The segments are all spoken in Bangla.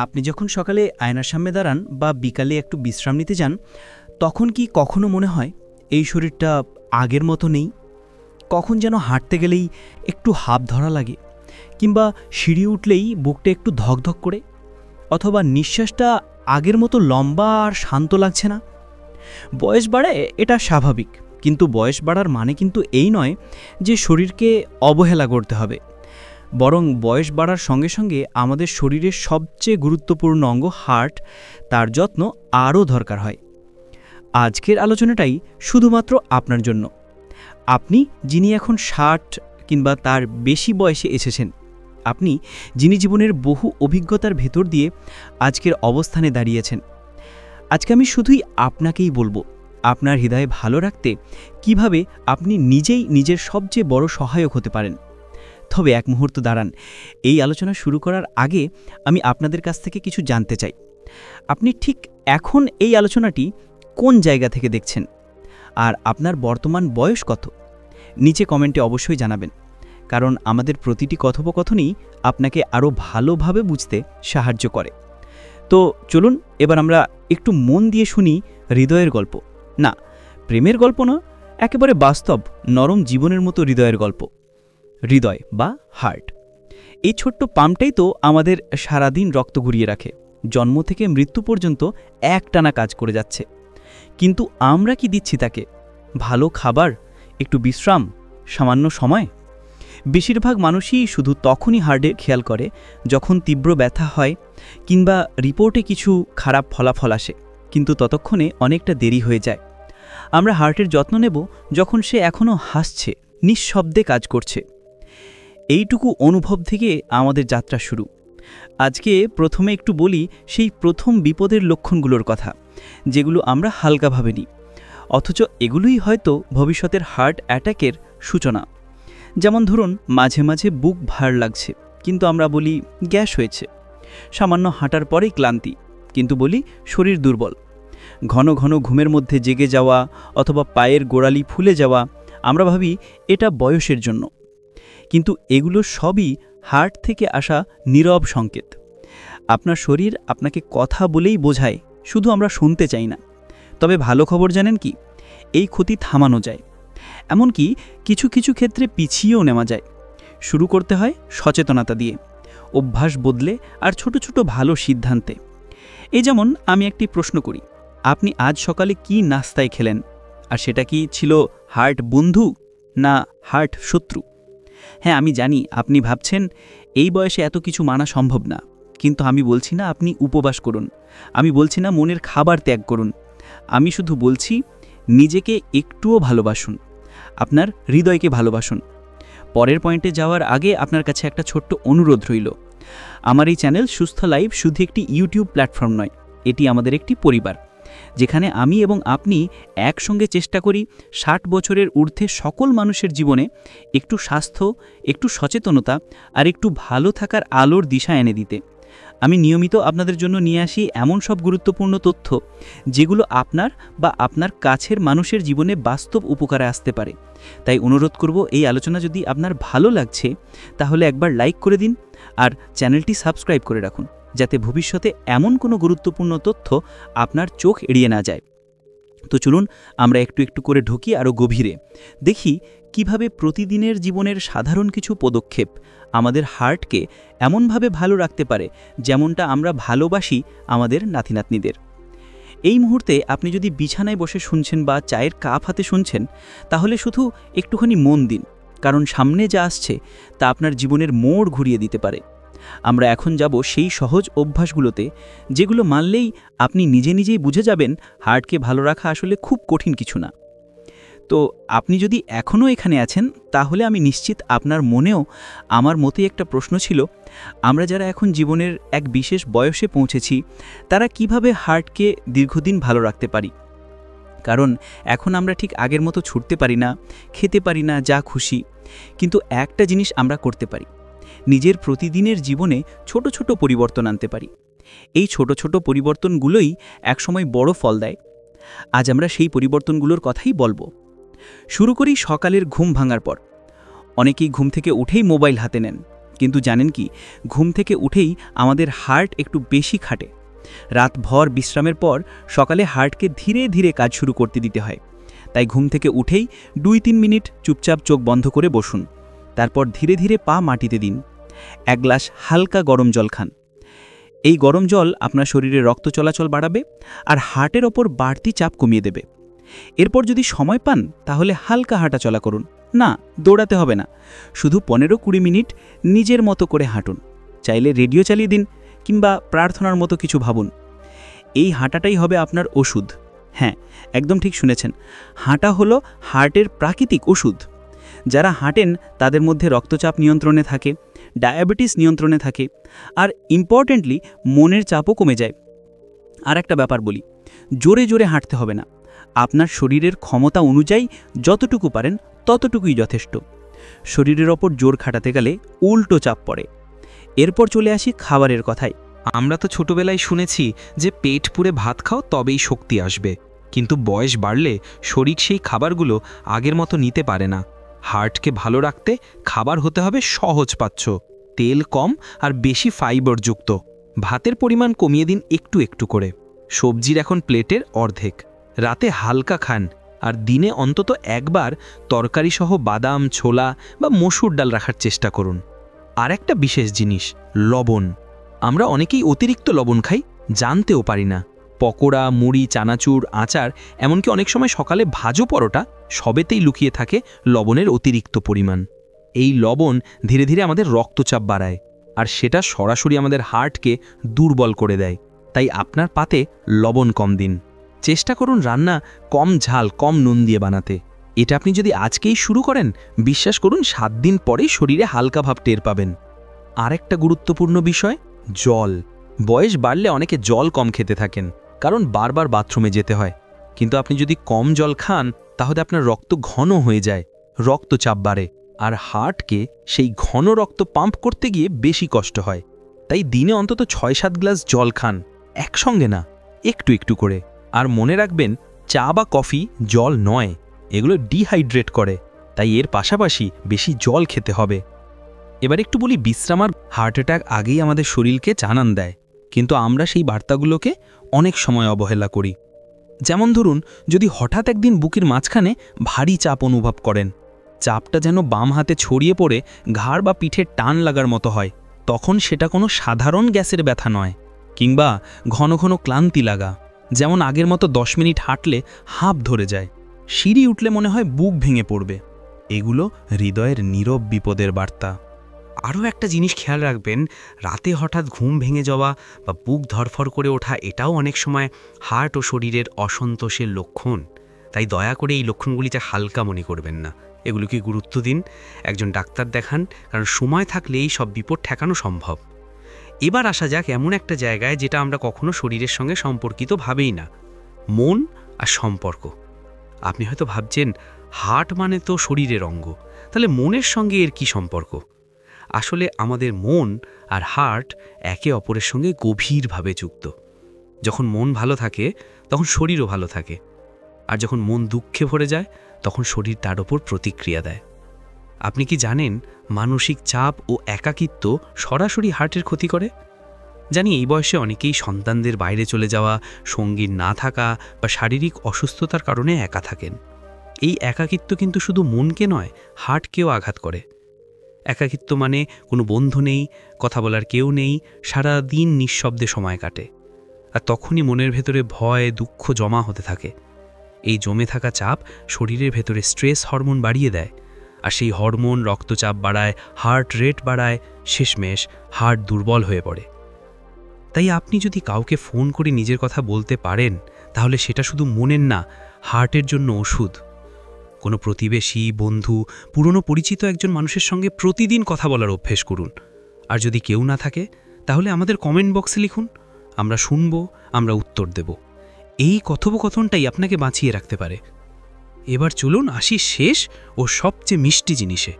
আপনি যখন সকালে আয়নার সামনে দাঁড়ান বা বিকালে একটু বিশ্রাম নিতে যান, তখন কি কখনো মনে হয় এই শরীরটা আগের মতো নেই? কখন যেন হাঁটতে গেলেই একটু হাঁপ ধরা লাগে, কিংবা সিঁড়ি উঠলেই বুকটা একটু ধকধক করে, অথবা নিঃশ্বাসটা আগের মতো লম্বা আর শান্ত লাগছে না? বয়স বাড়ায় এটা স্বাভাবিক, কিন্তু বয়স বাড়ার মানে কিন্তু এই নয় যে শরীরকে অবহেলা করতে হবে। বরং বয়স বাড়ার সঙ্গে সঙ্গে আমাদের শরীরের সবচেয়ে গুরুত্বপূর্ণ অঙ্গ হার্ট, তার যত্ন আরও দরকার হয়। আজকের আলোচনাটাই শুধুমাত্র আপনার জন্য। আপনি যিনি এখন ৬০ কিংবা তার বেশি বয়সে এসেছেন, আপনি যিনি জীবনের বহু অভিজ্ঞতার ভেতর দিয়ে আজকের অবস্থানে দাঁড়িয়েছেন, আজকে আমি শুধুই আপনাকেই বলবো আপনার হৃদয়ে ভালো রাখতে কিভাবে আপনি নিজেই নিজের সবচেয়ে বড় সহায়ক হতে পারেন। তবে এক মুহূর্ত দাঁড়ান, এই আলোচনা শুরু করার আগে আমি আপনাদের কাছ থেকে কিছু জানতে চাই। আপনি ঠিক এখন এই আলোচনাটি কোন জায়গা থেকে দেখছেন, আর আপনার বর্তমান বয়স কত? নিচে কমেন্টে অবশ্যই জানাবেন, কারণ আমাদের প্রতিটি কথোপকথনই আপনাকে আরও ভালোভাবে বুঝতে সাহায্য করে। তো চলুন এবার আমরা একটু মন দিয়ে শুনি হৃদয়ের গল্প। না, প্রেমের গল্প না, একেবারে বাস্তব নরম জীবনের মতো হৃদয়ের গল্প। হৃদয় বা হার্ট, এই ছোট্ট পাম্পটাই তো আমাদের সারাদিন রক্ত ঘুরিয়ে রাখে, জন্ম থেকে মৃত্যু পর্যন্ত একটানা কাজ করে যাচ্ছে। কিন্তু আমরা কি দিচ্ছি তাকে? ভালো খাবার, একটু বিশ্রাম, সামান্য সময়? বেশিরভাগ মানুষই শুধু তখনই হার্টে খেয়াল করে যখন তীব্র ব্যথা হয় কিংবা রিপোর্টে কিছু খারাপ ফলাফল আসে, কিন্তু ততক্ষণে অনেকটা দেরি হয়ে যায়। আমরা হার্টের যত্ন নেব যখন সে এখনও হাসছে, নিঃশব্দে কাজ করছে। এইটুকু অনুভব থেকে আমাদের যাত্রা শুরু। আজকে প্রথমে একটু বলি সেই প্রথম বিপদের লক্ষণগুলোর কথা, যেগুলো আমরা হালকাভাবে নিই, অথচ এগুলোই হয়তো ভবিষ্যতের হার্ট অ্যাটাকের সূচনা। যেমন ধরুন, মাঝে মাঝে বুক ভার লাগছে, কিন্তু আমরা বলি গ্যাস হয়েছে। সামান্য হাঁটার পরেই ক্লান্তি, কিন্তু বলি শরীর দুর্বল। ঘন ঘন ঘুমের মধ্যে জেগে যাওয়া অথবা পায়ের গোড়ালি ফুলে যাওয়া, আমরা ভাবি এটা বয়সের জন্য। কিন্তু এগুলো সবই হার্ট থেকে আসা নীরব সংকেত। আপনার শরীর আপনাকে কথা বলেই বোঝায়, শুধু আমরা শুনতে চাই না। তবে ভালো খবর জানেন কি? এই ক্ষতি থামানো যায়, এমনকি কিছু কিছু ক্ষেত্রে পিছিয়েও নেওয়া যায়। শুরু করতে হয় সচেতনতা দিয়ে, অভ্যাস বদলে আর ছোট ছোট ভালো সিদ্ধান্তে। এই যেমন আমি একটি প্রশ্ন করি, আপনি আজ সকালে কি নাস্তায় খেলেন? আর সেটা কি ছিল হার্ট বন্ধু না হার্ট শত্রু? হ্যাঁ, আমি জানি আপনি ভাবছেন এই বয়সে এত কিছু মানা সম্ভব না, কিন্তু আমি বলছি না আপনি উপবাস করুন, আমি বলছি না মনের খাবার ত্যাগ করুন। আমি শুধু বলছি নিজেকে একটুও ভালোবাসুন, আপনার হৃদয়কে ভালোবাসুন। পরের পয়েন্টে যাওয়ার আগে আপনার কাছে একটা ছোট্ট অনুরোধ রইল। আমার এই চ্যানেল সুস্থ লাইফ শুধু একটি ইউটিউব প্ল্যাটফর্ম নয়, এটি আমাদের একটি পরিবার, যেখানে আমি এবং আপনি একসঙ্গে চেষ্টা করি ৬০ বছরের ঊর্ধ্বে সকল মানুষের জীবনে একটু স্বাস্থ্য, একটু সচেতনতা আর একটু ভালো থাকার আলোর দিশা এনে দিতে। আমি নিয়মিত আপনাদের জন্য নিয়ে আসি এমন সব গুরুত্বপূর্ণ তথ্য, যেগুলো আপনার বা আপনার কাছের মানুষের জীবনে বাস্তব উপকারে আসতে পারে। তাই অনুরোধ করব, এই আলোচনা যদি আপনার ভালো লাগছে তাহলে একবার লাইক করে দিন আর চ্যানেলটি সাবস্ক্রাইব করে রাখুন, যাতে ভবিষ্যতে এমন কোনো গুরুত্বপূর্ণ তথ্য আপনার চোখ এড়িয়ে না যায়। তো চলুন আমরা একটু একটু করে ঢুকি আরও গভীরে, দেখি কিভাবে প্রতিদিনের জীবনের সাধারণ কিছু পদক্ষেপ আমাদের হার্টকে এমনভাবে ভালো রাখতে পারে যেমনটা আমরা ভালোবাসি আমাদের নাতিনাতনিদের। এই মুহূর্তে আপনি যদি বিছানায় বসে শুনছেন বা চায়ের কাপ হাতে শুনছেন, তাহলে শুধু একটুখানি মন দিন, কারণ সামনে যা আসছে তা আপনার জীবনের মোড় ঘুরিয়ে দিতে পারে। আমরা এখন যাব সেই সহজ অভ্যাসগুলোতে, যেগুলো মানলেই আপনি নিজে নিজেই বুঝে যাবেন হার্টকে ভালো রাখা আসলে খুব কঠিন কিছু না। তো আপনি যদি এখনও এখানে আছেন, তাহলে আমি নিশ্চিত আপনার মনেও আমার মতোই একটা প্রশ্ন ছিল, আমরা যারা এখন জীবনের এক বিশেষ বয়সে পৌঁছেছি, তারা কিভাবে হার্টকে দীর্ঘদিন ভালো রাখতে পারি। কারণ এখন আমরা ঠিক আগের মতো ছুটতে পারি না, খেতে পারি না যা খুশি, কিন্তু একটা জিনিস আমরা করতে পারি, নিজের প্রতিদিনের জীবনে ছোট ছোট পরিবর্তন আনতে পারি। এই ছোট ছোট পরিবর্তনগুলোই একসময় বড় ফল দেয়। আজ আমরা সেই পরিবর্তনগুলোর কথাই বলবো। শুরু করি সকালের ঘুম ভাঙার পর। অনেকেই ঘুম থেকে উঠেই মোবাইল হাতে নেন, কিন্তু জানেন কি, ঘুম থেকে উঠেই আমাদের হার্ট একটু বেশি খাটে। রাতভর বিশ্রামের পর সকালে হার্টকে ধীরে ধীরে কাজ শুরু করতে দিতে হয়। তাই ঘুম থেকে উঠেই 2-3 মিনিট চুপচাপ চোখ বন্ধ করে বসুন। তারপর ধীরে ধীরে পা মাটিতে দিন। 1 গ্লাস হালকা গরম জল খান। এই গরম জল আপনার শরীরে রক্ত চলাচল বাড়াবে আর হার্টের ওপর বাড়তি চাপ কমিয়ে দেবে। এরপর যদি সময় পান তাহলে হালকা হাঁটাচলা করুন। না, দৌড়াতে হবে না, শুধু 15-20 মিনিট নিজের মতো করে হাঁটুন। চাইলে রেডিও চালিয়ে দিন কিংবা প্রার্থনার মতো কিছু ভাবুন। এই হাঁটাটাই হবে আপনার ওষুধ। হ্যাঁ, একদম ঠিক শুনেছেন, হাঁটা হলো হার্টের প্রাকৃতিক ওষুধ। যারা হাঁটেন তাদের মধ্যে রক্তচাপ নিয়ন্ত্রণে থাকে, ডায়াবেটিস নিয়ন্ত্রণে থাকে, আর ইম্পর্টেন্টলি মনের চাপও কমে যায়। আর একটা ব্যাপার বলি, জোরে জোরে হাঁটতে হবে না। আপনার শরীরের ক্ষমতা অনুযায়ী যতটুকু পারেন ততটুকুই যথেষ্ট। শরীরের ওপর জোর খাটাতে গেলে উল্টো চাপ পড়ে। এরপর চলে আসি খাবারের কথায়। আমরা তো ছোটবেলায় শুনেছি যে পেট পুরে ভাত খাও তবেই শক্তি আসবে, কিন্তু বয়স বাড়লে শরীর সেই খাবারগুলো আগের মতো নিতে পারে না। হার্টকে ভালো রাখতে খাবার হতে হবে সহজপাচ্য, তেল কম আর বেশি ফাইবারযুক্ত। ভাতের পরিমাণ কমিয়ে দিন একটু একটু করে। সবজির এখন প্লেটের অর্ধেক। রাতে হালকা খান আর দিনে অন্তত একবার তরকারিসহ বাদাম, ছোলা বা মসুর ডাল রাখার চেষ্টা করুন। আর একটা বিশেষ জিনিস, লবণ। আমরা অনেকেই অতিরিক্ত লবণ খাই, জানতেও পারি না। পকোড়া, মুড়ি, চানাচুর, আচার, এমনকি অনেক সময় সকালে ভাজো পরোটা, সবেতেই লুকিয়ে থাকে লবণের অতিরিক্ত পরিমাণ। এই লবণ ধীরে ধীরে আমাদের রক্তচাপ বাড়ায় আর সেটা সরাসরি আমাদের হার্টকে দুর্বল করে দেয়। তাই আপনার পাতে লবণ কম দিন। চেষ্টা করুন রান্না কম ঝাল, কম নুন দিয়ে বানাতে। এটা আপনি যদি আজকেই শুরু করেন, বিশ্বাস করুন 7 দিন পরেই শরীরে হালকা ভাব টের পাবেন। আর একটা গুরুত্বপূর্ণ বিষয়, জল। বয়স বাড়লে অনেকে জল কম খেতে থাকেন, কারণ বারবার বাথরুমে যেতে হয়। কিন্তু আপনি যদি কম জল খান তাহলে আপনার রক্ত ঘন হয়ে যায়, রক্তচাপ বাড়ে, আর হার্টকে সেই ঘন রক্ত পাম্প করতে গিয়ে বেশি কষ্ট হয়। তাই দিনে অন্তত 6-7 গ্লাস জল খান, একসঙ্গে না, একটু একটু করে। আর মনে রাখবেন, চা বা কফি জল নয়, এগুলো ডিহাইড্রেট করে। তাই এর পাশাপাশি বেশি জল খেতে হবে। এবার একটু বলি বিশ্রাম। আর হার্ট অ্যাটাক আগেই আমাদের শরীরকে জানান দেয়, কিন্তু আমরা সেই বার্তাগুলোকে অনেক সময় অবহেলা করি। যেমন ধরুন, যদি হঠাৎ একদিন বুকের মাঝখানে ভারী চাপ অনুভব করেন, চাপটা যেন বাম হাতে ছড়িয়ে পড়ে ঘাড় বা পিঠে টান লাগার মতো হয়, তখন সেটা কোনো সাধারণ গ্যাসের ব্যথা নয়। কিংবা ঘন ঘন ক্লান্তি লাগা, যেমন আগের মতো 10 মিনিট হাঁটলে হাঁপ ধরে যায়, সিঁড়ি উঠলে মনে হয় বুক ভেঙে পড়বে, এগুলো হৃদয়ের নীরব বিপদের বার্তা। আরও একটা জিনিস খেয়াল রাখবেন, রাতে হঠাৎ ঘুম ভেঙে যাওয়া বা বুক ধরফর করে ওঠা, এটাও অনেক সময় হার্ট ও শরীরের অসন্তোষের লক্ষণ। তাই দয়া করে এই লক্ষণগুলিতে হালকা মনে করবেন না, এগুলোকে গুরুত্ব দিন, একজন ডাক্তার দেখান, কারণ সময় থাকলে এই সব বিপদ ঠেকানো সম্ভব। এবার আসা যাক এমন একটা জায়গায় যেটা আমরা কখনো শরীরের সঙ্গে সম্পর্কিত ভাবেই না, মন আর সম্পর্ক। আপনি হয়তো ভাবছেন হার্ট মানে তো শরীরের অঙ্গ, তাহলে মনের সঙ্গে এর কী সম্পর্ক? আসলে আমাদের মন আর হার্ট একে অপরের সঙ্গে গভীরভাবে যুক্ত। যখন মন ভালো থাকে তখন শরীরও ভালো থাকে, আর যখন মন দুঃখে ভরে যায় তখন শরীর তার ওপর প্রতিক্রিয়া দেয়। আপনি কি জানেন মানসিক চাপ ও একাকিত্ব সরাসরি হার্টের ক্ষতি করে? জানি এই বয়সে অনেকেই সন্তানদের বাইরে চলে যাওয়া, সঙ্গী না থাকা বা শারীরিক অসুস্থতার কারণে একা থাকেন। এই একাকিত্ব কিন্তু শুধু মনকে নয়, হার্টকেও আঘাত করে। একাকিত্ব মানে কোনো বন্ধু নেই, কথা বলার কেউ নেই, সারা দিন নিঃশব্দে সময় কাটে। আর তখনই মনের ভেতরে ভয়, দুঃখ জমা হতে থাকে। এই জমে থাকা চাপ শরীরের ভেতরে স্ট্রেস হরমোন বাড়িয়ে দেয়, আর সেই হরমোন রক্তচাপ বাড়ায়, হার্ট রেট বাড়ায়, শেষমেশ হার্ট দুর্বল হয়ে পড়ে। তাই আপনি যদি কাউকে ফোন করে নিজের কথা বলতে পারেন, তাহলে সেটা শুধু মনের না, হার্টের জন্য ওষুধ। কোনো প্রতিবেশী, বন্ধু, পুরনো পরিচিত একজন মানুষের সঙ্গে প্রতিদিন কথা বলার অভ্যেস করুন। আর যদি কেউ না থাকে তাহলে আমাদের কমেন্ট বক্সে লিখুন, আমরা শুনব, আমরা উত্তর দেব। এই কথোপকথনটাই আপনাকে বাঁচিয়ে রাখতে পারে। এবার চলুন আসি শেষ ও সবচেয়ে মিষ্টি জিনিসে,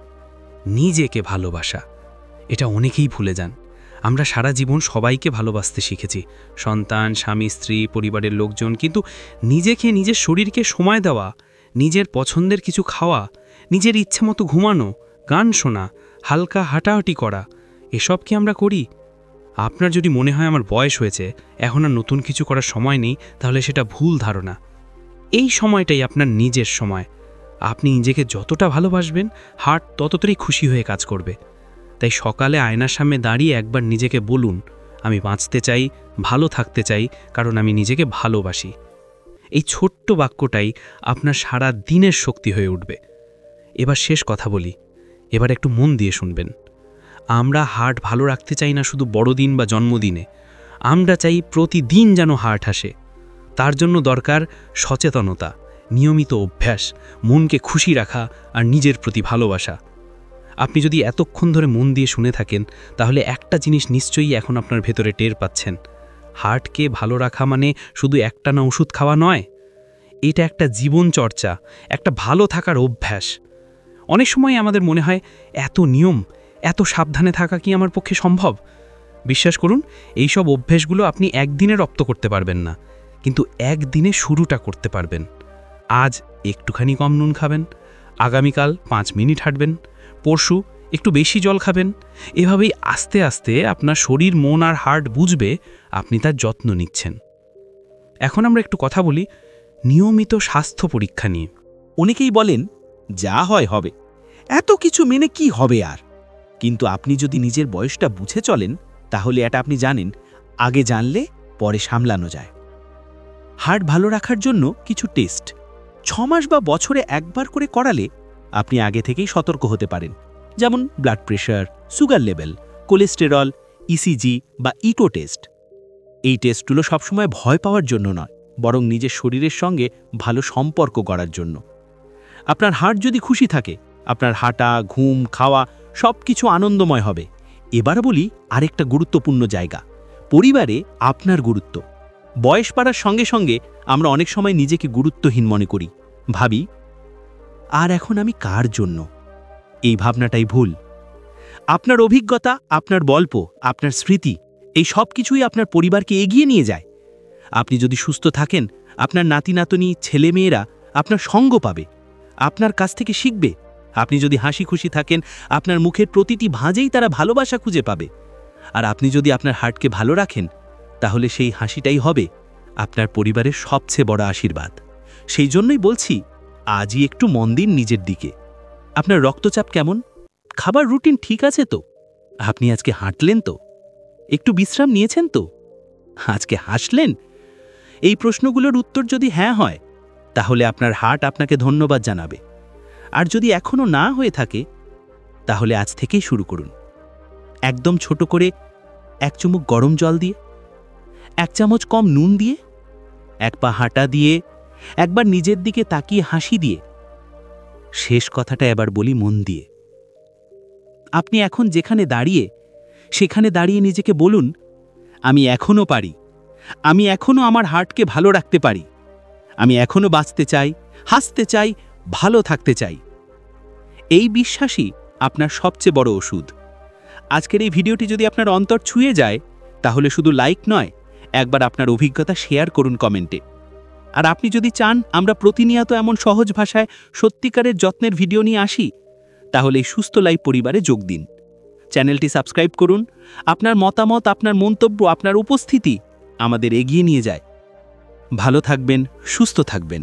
নিজেকে ভালোবাসা। এটা অনেকেই ভুলে যান। আমরা সারা জীবন সবাইকে ভালোবাসতে শিখেছি, সন্তান, স্বামী, স্ত্রী, পরিবারের লোকজন, কিন্তু নিজেকে, নিজের শরীরকে সময় দেওয়া, নিজের পছন্দের কিছু খাওয়া, নিজের ইচ্ছে মতো ঘুমানো, গান শোনা, হালকা হাঁটাহাঁটি করা, এসব কি আমরা করি? আপনার যদি মনে হয় আমার বয়স হয়েছে, এখন আর নতুন কিছু করার সময় নেই, তাহলে সেটা ভুল ধারণা। এই সময়টাই আপনার নিজের সময়। আপনি নিজেকে যতটা ভালোবাসবেন, হার্ট ততটাই খুশি হয়ে কাজ করবে। তাই সকালে আয়নার সামনে দাঁড়িয়ে একবার নিজেকে বলুন, আমি বাঁচতে চাই, ভালো থাকতে চাই, কারণ আমি নিজেকে ভালোবাসি। এই ছোট্ট বাক্যটাই আপনার সারা দিনের শক্তি হয়ে উঠবে। এবার শেষ কথা বলি, এবার একটু মন দিয়ে শুনবেন। আমরা হার্ট ভালো রাখতে চাই না শুধু বড়দিন বা জন্মদিনে, আমরা চাই প্রতিদিন যেন হার্ট আসে। তার জন্য দরকার সচেতনতা, নিয়মিত অভ্যাস, মনকে খুশি রাখা আর নিজের প্রতি ভালোবাসা। আপনি যদি এতক্ষণ ধরে মন দিয়ে শুনে থাকেন, তাহলে একটা জিনিস নিশ্চয়ই এখন আপনার ভেতরে টের পাচ্ছেন। হার্টকে ভালো রাখা মানে শুধু একটানা ওষুধ খাওয়া নয়, এটা একটা জীবনচর্চা, একটা ভালো থাকার অভ্যাস। অনেক সময় আমাদের মনে হয়, এত নিয়ম, এত সাবধানে থাকা কি আমার পক্ষে সম্ভব? বিশ্বাস করুন, এইসব অভ্যাসগুলো আপনি একদিনে রপ্ত করতে পারবেন না, কিন্তু একদিনে শুরুটা করতে পারবেন। আজ একটুখানি কম নুন খাবেন, আগামীকাল 5 মিনিট হাঁটবেন, পরশু একটু বেশি জল খাবেন। এভাবেই আস্তে আস্তে আপনার শরীর, মন আর হার্ট বুঝবে আপনি তার যত্ন নিচ্ছেন। এখন আমরা একটু কথা বলি নিয়মিত স্বাস্থ্য পরীক্ষা নিয়ে। অনেকেই বলেন, যা হয় হবে, এত কিছু মেনে কি হবে আর। কিন্তু আপনি যদি নিজের বয়সটা বুঝে চলেন, তাহলে এটা আপনি জানেন, আগে জানলে পরে সামলানো যায়। হার্ট ভালো রাখার জন্য কিছু টেস্ট 6 মাস বা বছরে একবার করে করালে আপনি আগে থেকেই সতর্ক হতে পারেন। যেমন blood pressure, sugar level, cholesterol, ECG বা ইকো টেস্ট। এই টেস্টগুলো সবসময় ভয় পাওয়ার জন্য নয়, বরং নিজের শরীরের সঙ্গে ভালো সম্পর্ক করার জন্য। আপনার হার্ট যদি খুশি থাকে, আপনার হাঁটা, ঘুম, খাওয়া সব কিছু আনন্দময় হবে। এবার বলি আরেকটা গুরুত্বপূর্ণ জায়গা, পরিবারে আপনার গুরুত্ব। বয়স বাড়ার সঙ্গে সঙ্গে আমরা অনেক সময় নিজেকে গুরুত্বহীন মনে করি, ভাবি আর এখন আমি কার জন্য। এই ভাবনাটাই ভুল। আপনার অভিজ্ঞতা, আপনার গল্প, আপনার স্মৃতি, এই সব কিছুই আপনার পরিবারকে এগিয়ে নিয়ে যায়। আপনি যদি সুস্থ থাকেন, আপনার নাতি নাতনি, ছেলেমেয়েরা আপনার সঙ্গ পাবে, আপনার কাছ থেকে শিখবে। আপনি যদি হাসি খুশি থাকেন, আপনার মুখের প্রতিটি ভাঁজেই তারা ভালোবাসা খুঁজে পাবে। আর আপনি যদি আপনার হার্টকে ভালো রাখেন, তাহলে সেই হাসিটাই হবে আপনার পরিবারের সবচেয়ে বড় আশীর্বাদ। সেই জন্যই বলছি, আজই একটু মন দিন নিজের দিকে। আপনার রক্তচাপ কেমন? খাবার রুটিন ঠিক আছে তো? আপনি আজকে হাঁটলেন তো? একটু বিশ্রাম নিয়েছেন তো? আজকে হাসলেন? এই প্রশ্নগুলোর উত্তর যদি হ্যাঁ হয়, তাহলে আপনার হার্ট আপনাকে ধন্যবাদ জানাবে। আর যদি এখনো না হয়ে থাকে, তাহলে আজ থেকেই শুরু করুন। একদম ছোট করে 1 চুমুক গরম জল দিয়ে, 1 চামচ কম নুন দিয়ে, 1 পা হাঁটা দিয়ে, একবার নিজের দিকে তাকিয়ে হাসি দিয়ে। শেষ কথাটা এবার বলি মন দিয়ে। আপনি এখন যেখানে দাঁড়িয়ে, সেখানে দাঁড়িয়ে নিজেকে বলুন, আমি এখনো পারি, আমি এখনো আমার হার্টকে ভালো রাখতে পারি, আমি এখনো বাঁচতে চাই, হাসতে চাই, ভালো থাকতে চাই। এই বিশ্বাসই আপনার সবচেয়ে বড় ওষুধ। আজকের এই ভিডিওটি যদি আপনার অন্তর ছুঁয়ে যায়, তাহলে শুধু লাইক নয়, একবার আপনার অভিজ্ঞতা শেয়ার করুন কমেন্টে। আর আপনি যদি চান আমরা প্রতিনিয়ত এমন সহজ ভাষায় সত্যিকারের যত্নের ভিডিও নিয়ে আসি, তাহলে এই সুস্থ লাইফ পরিবারে যোগ দিন। চ্যানেলটি সাবস্ক্রাইব করুন। আপনার মতামত, আপনার মন্তব্য, আপনার উপস্থিতি আমাদের এগিয়ে নিয়ে যায়। ভালো থাকবেন, সুস্থ থাকবেন।